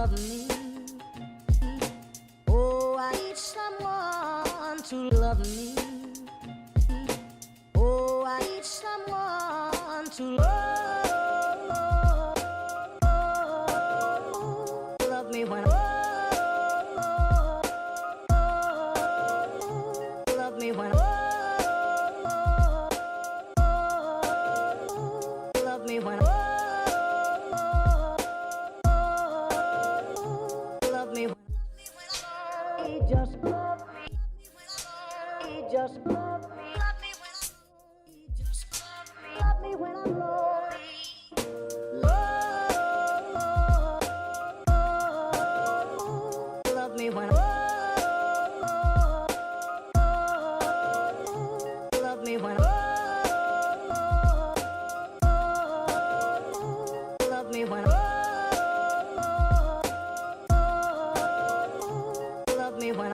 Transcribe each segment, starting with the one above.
love me. Oh, I need someone to love me. Oh, I need someone to love me when love me when love me when love me when he just love me, he just love me, he just love me when I'm lonely. Love me when love me when love me when love me when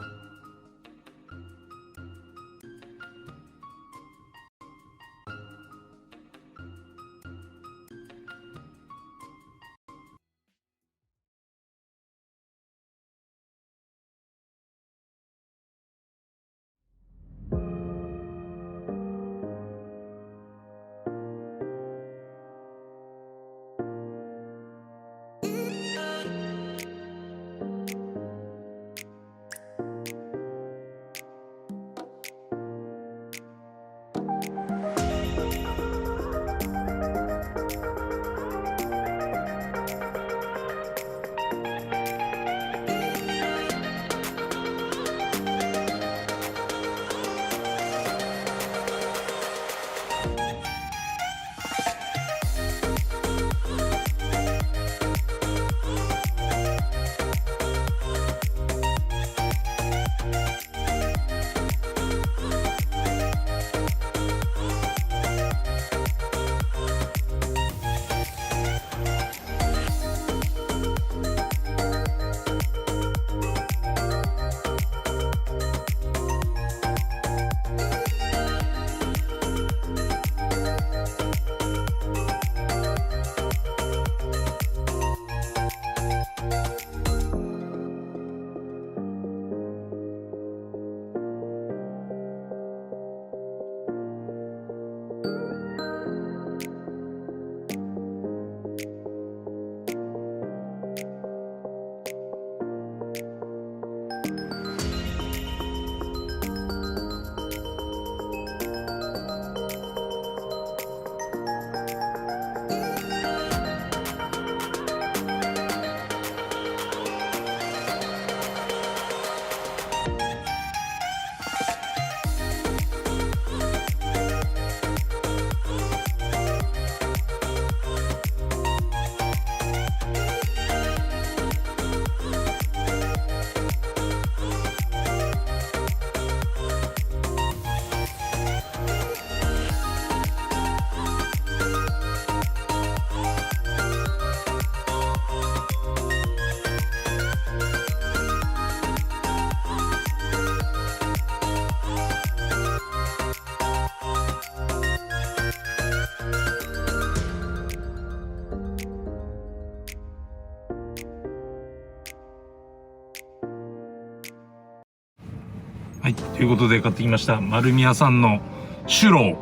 はい、ということで買ってきました丸宮さんのシュロー、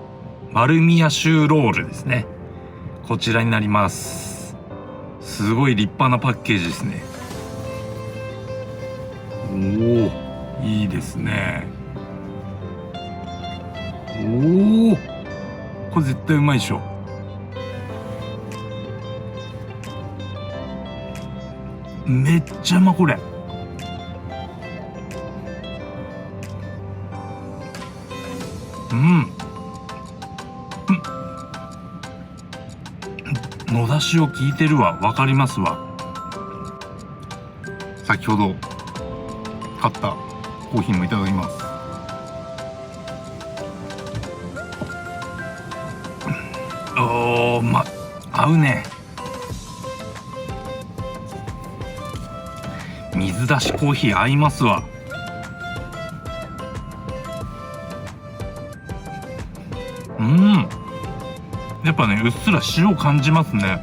丸宮シュロールですね。こちらになります。すごい立派なパッケージですね。おお、いいですね。おお、これ絶対うまいでしょ。めっちゃうまこれ。野出しを聞いてるわ、わかりますわ。先ほど買ったコーヒーもいただきます。おー、合うね。水出しコーヒー合いますわ。やっぱね、うっすら塩感じますね。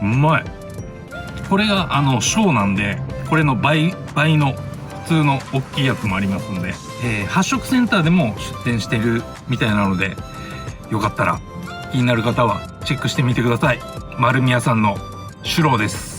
うまい。これが小なんで、これの倍の普通の大きいやつもありますので、発色センターでも出店しているみたいなので、よかったら気になる方はチェックしてみてください。丸宮さんのシュローです。